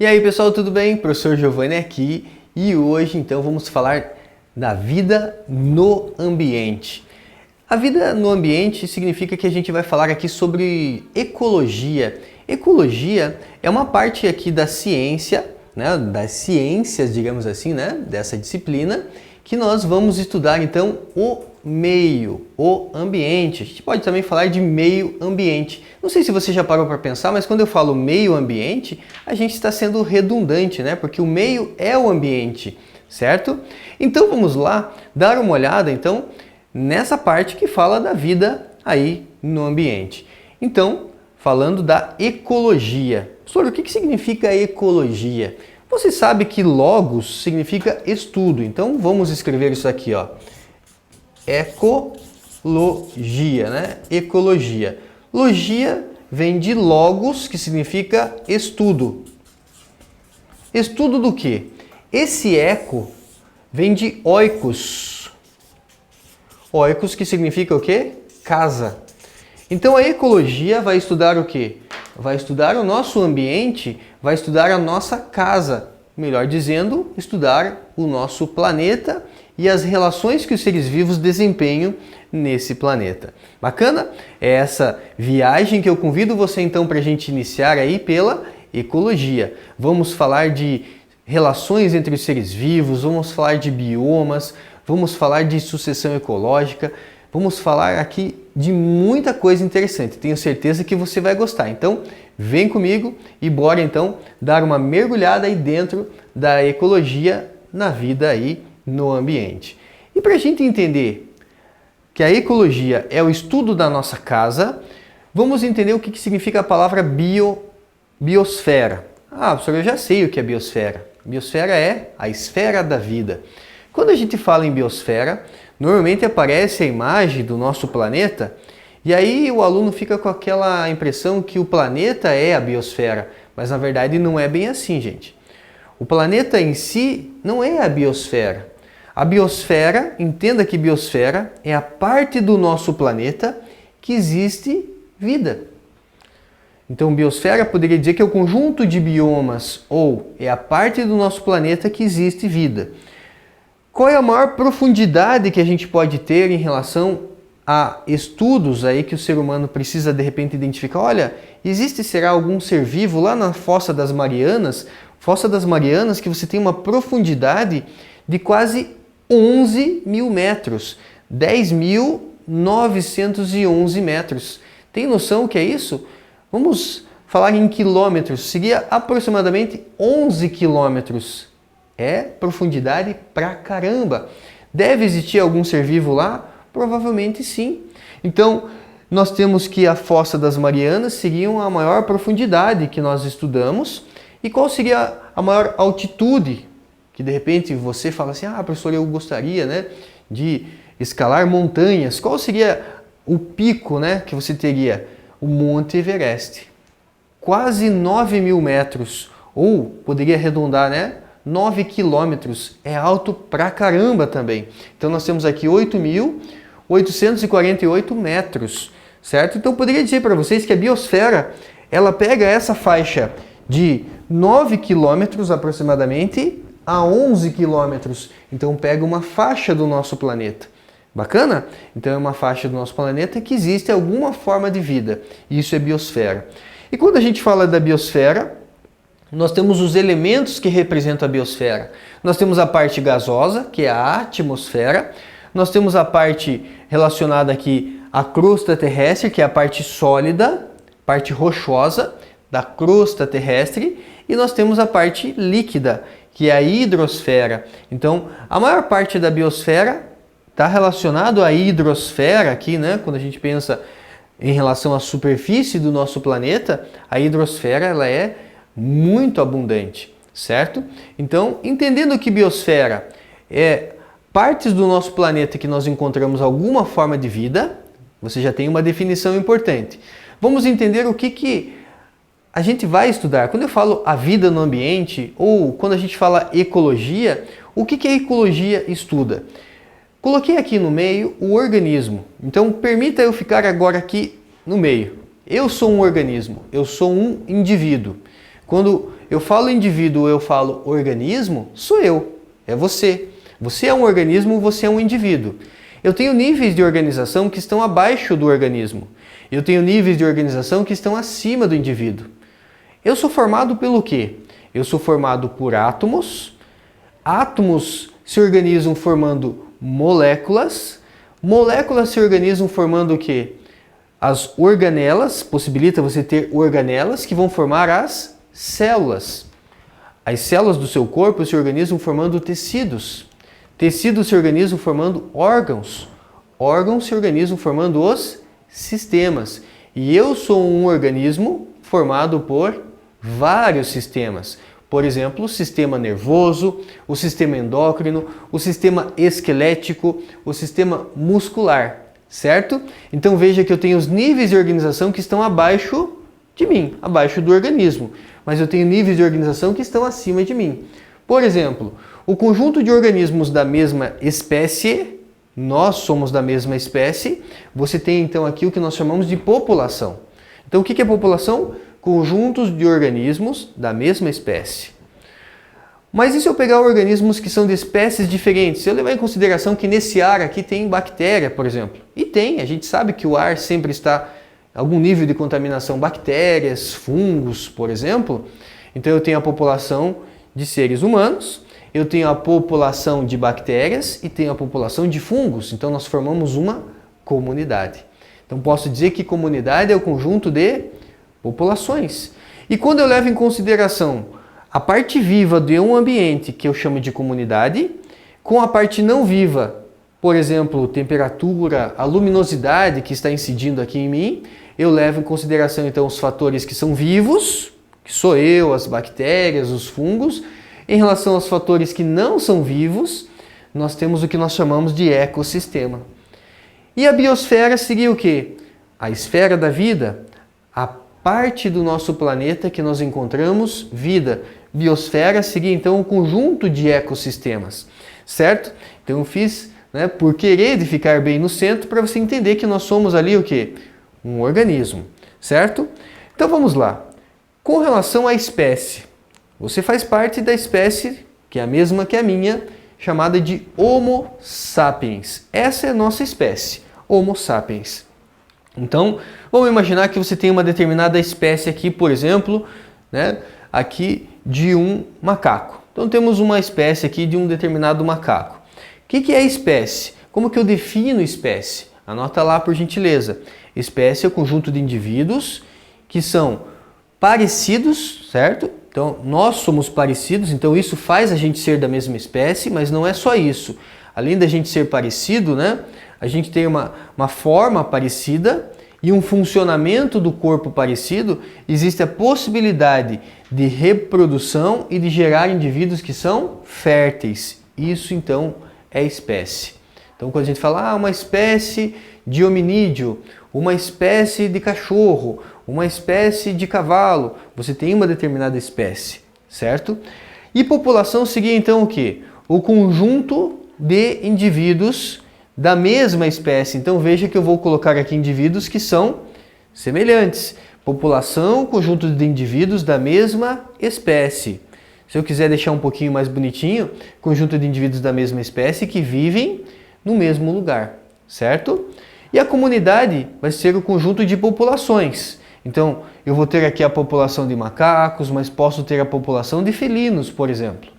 E aí pessoal, tudo bem? Professor Giovanni aqui e hoje então vamos falar da vida no ambiente. A vida no ambiente significa que a gente vai falar aqui sobre ecologia. Ecologia é uma parte aqui da ciência, né, das ciências, digamos assim, né, dessa disciplina, que nós vamos estudar então o meio, o ambiente. A gente pode também falar de meio ambiente. Não sei se você já parou para pensar, mas quando eu falo meio ambiente, a gente está sendo redundante, né? Porque o meio é o ambiente, certo? Então vamos lá dar uma olhada então nessa parte que fala da vida aí no ambiente. Então, falando da ecologia. Professor, o que significa ecologia? Você sabe que logos significa estudo, então vamos escrever isso aqui, ó. Ecologia, né? Ecologia. Logia vem de logos, que significa estudo. Estudo do quê? Esse eco vem de oikos. Oikos que significa o quê? Casa. Então a ecologia vai estudar o quê? Vai estudar o nosso ambiente, vai estudar a nossa casa. Melhor dizendo, estudar o nosso planeta e as relações que os seres vivos desempenham nesse planeta. Bacana? É essa viagem que eu convido você então para a gente iniciar aí pela ecologia. Vamos falar de relações entre os seres vivos, vamos falar de biomas, vamos falar de sucessão ecológica, vamos falar aqui de muita coisa interessante. Tenho certeza que você vai gostar. Então, vem comigo e bora então dar uma mergulhada aí dentro da ecologia na vida aí no ambiente. E para a gente entender que a ecologia é o estudo da nossa casa, vamos entender o que significa a palavra biosfera. Ah, professor, eu já sei o que é biosfera. Biosfera é a esfera da vida. Quando a gente fala em biosfera, normalmente aparece a imagem do nosso planeta e aí o aluno fica com aquela impressão que o planeta é a biosfera, mas na verdade não é bem assim, gente. O planeta em si não é a biosfera. A biosfera, entenda que biosfera é a parte do nosso planeta que existe vida. Então, biosfera poderia dizer que é o conjunto de biomas ou é a parte do nosso planeta que existe vida. Qual é a maior profundidade que a gente pode ter em relação a estudos aí que o ser humano precisa de repente identificar? Olha, será algum ser vivo lá na Fossa das Marianas? Fossa das Marianas que você tem uma profundidade de quase 11 mil metros, 10.911 metros. Tem noção o que é isso? Vamos falar em quilômetros, seria aproximadamente 11 quilômetros. É profundidade pra caramba. Deve existir algum ser vivo lá? Provavelmente sim. Então, nós temos que a Fossa das Marianas seria a maior profundidade que nós estudamos. E qual seria a maior altitude? Que de repente você fala assim, ah, professor, eu gostaria, né, de escalar montanhas. Qual seria o pico, né, que você teria? O Monte Everest. Quase 9 mil metros. Ou, poderia arredondar, né? 9 quilômetros. É alto pra caramba também. Então nós temos aqui 8.848 metros, certo? Então eu poderia dizer para vocês que a biosfera, ela pega essa faixa de 9 quilômetros aproximadamente a 11 quilômetros. Então pega uma faixa do nosso planeta. Bacana? Então é uma faixa do nosso planeta que existe alguma forma de vida. Isso é biosfera. E quando a gente fala da biosfera, nós temos os elementos que representam a biosfera. Nós temos a parte gasosa, que é a atmosfera. Nós temos a parte relacionada aqui à crosta terrestre, que é a parte sólida, parte rochosa da crosta terrestre. E nós temos a parte líquida, que é a hidrosfera. Então, a maior parte da biosfera está relacionado à hidrosfera aqui, né? Quando a gente pensa em relação à superfície do nosso planeta, a hidrosfera ela é muito abundante, certo? Então, entendendo que biosfera é partes do nosso planeta que nós encontramos alguma forma de vida, você já tem uma definição importante. Vamos entender o que a gente vai estudar. Quando eu falo a vida no ambiente, ou quando a gente fala ecologia, o que a ecologia estuda? Coloquei aqui no meio o organismo. Então, permita eu ficar agora aqui no meio. Eu sou um organismo, eu sou um indivíduo. Quando eu falo indivíduo, eu falo organismo, sou eu, é você. Você é um organismo, você é um indivíduo. Eu tenho níveis de organização que estão abaixo do organismo. Eu tenho níveis de organização que estão acima do indivíduo. Eu sou formado pelo quê? Eu sou formado por átomos. Átomos se organizam formando moléculas. Moléculas se organizam formando o quê? As organelas, possibilita você ter organelas que vão formar as células. As células do seu corpo se organizam formando tecidos. Tecidos se organizam formando órgãos. Órgãos se organizam formando os sistemas. E eu sou um organismo formado por vários sistemas. Por exemplo, o sistema nervoso, o sistema endócrino, o sistema esquelético, o sistema muscular, certo? Então veja que eu tenho os níveis de organização que estão abaixo de mim, abaixo do organismo. Mas eu tenho níveis de organização que estão acima de mim. Por exemplo, o conjunto de organismos da mesma espécie, nós somos da mesma espécie, você tem então aqui o que nós chamamos de população. Então o que é população? Conjuntos de organismos da mesma espécie. Mas e se eu pegar organismos que são de espécies diferentes? Se eu levar em consideração que nesse ar aqui tem bactéria, por exemplo. E tem, a gente sabe que o ar sempre está em algum nível de contaminação, bactérias, fungos, por exemplo. Então eu tenho a população de seres humanos, eu tenho a população de bactérias e tenho a população de fungos. Então nós formamos uma comunidade. Então posso dizer que comunidade é o conjunto de populações. E quando eu levo em consideração a parte viva de um ambiente, que eu chamo de comunidade, com a parte não viva, por exemplo, temperatura, a luminosidade que está incidindo aqui em mim, eu levo em consideração então os fatores que são vivos, que sou eu, as bactérias, os fungos. Em relação aos fatores que não são vivos, nós temos o que nós chamamos de ecossistema. E a biosfera seria o quê? A esfera da vida, a parte do nosso planeta que nós encontramos vida. Biosfera seria então um conjunto de ecossistemas, certo? Então eu fiz, por querer de ficar bem no centro, para você entender que nós somos ali o quê? Um organismo, certo? Então vamos lá. Com relação à espécie, você faz parte da espécie, que é a mesma que a minha, chamada de Homo sapiens. Essa é a nossa espécie, Homo sapiens. Então, vamos imaginar que você tem uma determinada espécie aqui, por exemplo, aqui de um macaco. Então temos uma espécie aqui de um determinado macaco. O que é espécie? Como que eu defino espécie? Anota lá por gentileza. Espécie é o conjunto de indivíduos que são parecidos, certo? Então nós somos parecidos, então isso faz a gente ser da mesma espécie, mas não é só isso. Além da gente ser parecido, a gente tem uma forma parecida e um funcionamento do corpo parecido, existe a possibilidade de reprodução e de gerar indivíduos que são férteis. Isso então é espécie. Então quando a gente fala uma espécie de hominídeo, uma espécie de cachorro, uma espécie de cavalo, você tem uma determinada espécie, certo? E população seria então o quê? O conjunto de indivíduos da mesma espécie. Então veja que eu vou colocar aqui indivíduos que são semelhantes. População, conjunto de indivíduos da mesma espécie. Se eu quiser deixar um pouquinho mais bonitinho, conjunto de indivíduos da mesma espécie que vivem no mesmo lugar, certo? E a comunidade vai ser o conjunto de populações. Então eu vou ter aqui a população de macacos, mas posso ter a população de felinos, por exemplo.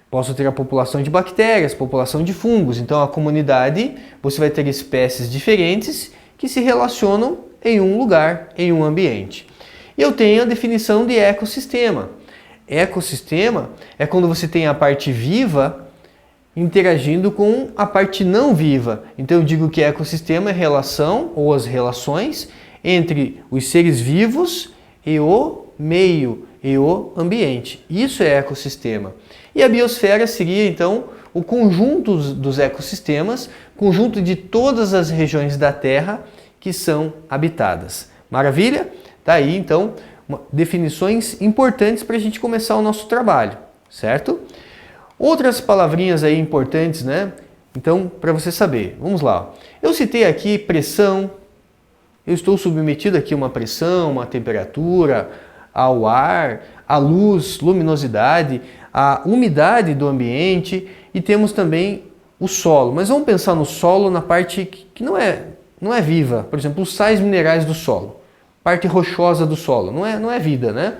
Posso ter a população de bactérias, população de fungos. Então, a comunidade, você vai ter espécies diferentes que se relacionam em um lugar, em um ambiente. E eu tenho a definição de ecossistema. Ecossistema é quando você tem a parte viva interagindo com a parte não viva. Então, eu digo que ecossistema é a relação ou as relações entre os seres vivos e o meio, e o ambiente. Isso é ecossistema. E a biosfera seria, então, o conjunto dos ecossistemas, conjunto de todas as regiões da Terra que são habitadas. Maravilha? Tá aí, então, definições importantes para a gente começar o nosso trabalho, certo? Outras palavrinhas aí importantes, Então, para você saber, vamos lá. Eu citei aqui pressão, eu estou submetido aqui a uma pressão, uma temperatura, ao ar, à luz, luminosidade, à umidade do ambiente e temos também o solo. Mas vamos pensar no solo na parte que não é viva. Por exemplo, os sais minerais do solo, parte rochosa do solo, não é vida, né?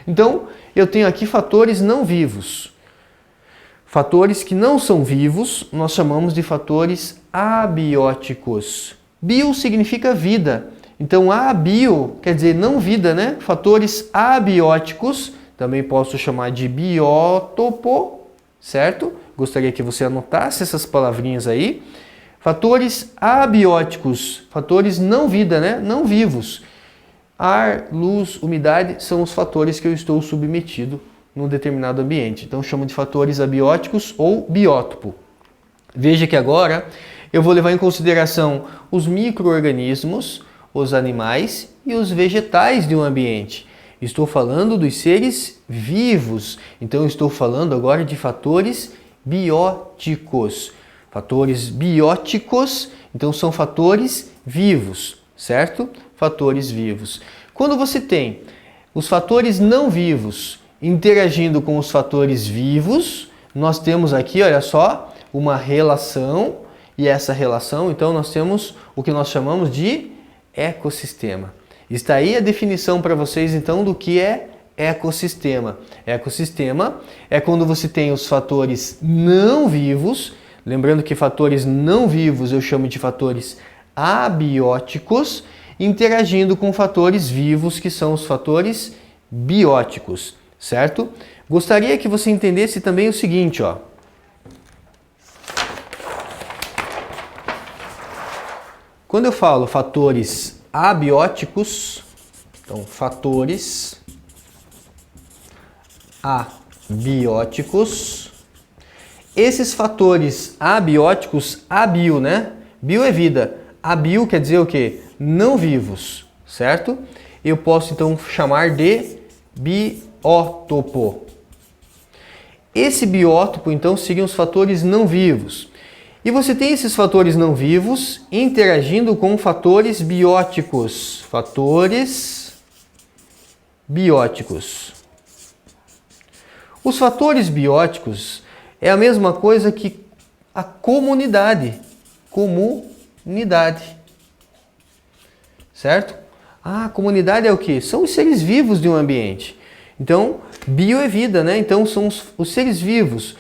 Então, eu tenho aqui fatores não vivos. Fatores que não são vivos, nós chamamos de fatores abióticos. Bio significa vida. Então, abio quer dizer não vida, né? Fatores abióticos, também posso chamar de biótopo, certo? Gostaria que você anotasse essas palavrinhas aí. Fatores abióticos, fatores não vida, né? Não vivos. Ar, luz, umidade são os fatores que eu estou submetido num determinado ambiente. Então, chamo de fatores abióticos ou biótopo. Veja que agora eu vou levar em consideração os micro-organismos, os animais e os vegetais de um ambiente. Estou falando dos seres vivos. Então, estou falando agora de fatores bióticos. Fatores bióticos, então, são fatores vivos, certo? Fatores vivos. Quando você tem os fatores não vivos interagindo com os fatores vivos, nós temos aqui, olha só, uma relação, e essa relação, então, nós temos o que nós chamamos de ecossistema. Está aí a definição para vocês, então, do que é ecossistema. Ecossistema é quando você tem os fatores não vivos, lembrando que fatores não vivos eu chamo de fatores abióticos, interagindo com fatores vivos, que são os fatores bióticos, certo? Gostaria que você entendesse também o seguinte, ó. Quando eu falo fatores abióticos, então fatores abióticos, esses fatores abióticos, abio, né? Bio é vida. Abio quer dizer o quê? Não vivos, certo? Eu posso então chamar de biótopo. Esse biótopo então seriam os fatores não vivos. E você tem esses fatores não vivos interagindo com fatores bióticos. Fatores bióticos. Os fatores bióticos é a mesma coisa que a comunidade. Comunidade. Certo? A comunidade é o quê? São os seres vivos de um ambiente. Então, bio é vida, né? Então, são os seres vivos.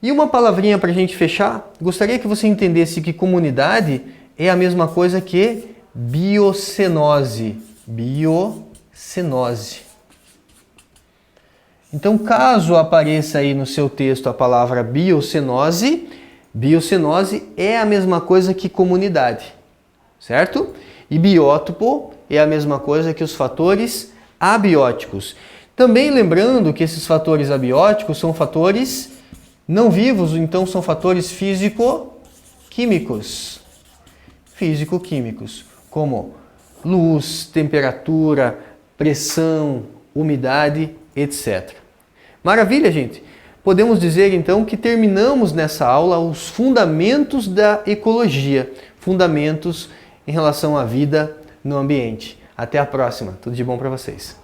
E uma palavrinha para a gente fechar, gostaria que você entendesse que comunidade é a mesma coisa que biocenose. Biocenose. Então, caso apareça aí no seu texto a palavra biocenose, biocenose é a mesma coisa que comunidade, certo? E biótopo é a mesma coisa que os fatores abióticos. Também lembrando que esses fatores abióticos são fatores não vivos, então são fatores físico-químicos. Físico-químicos, como luz, temperatura, pressão, umidade, etc. Maravilha, gente? Podemos dizer então que terminamos nessa aula os fundamentos da ecologia, fundamentos em relação à vida no ambiente. Até a próxima. Tudo de bom para vocês.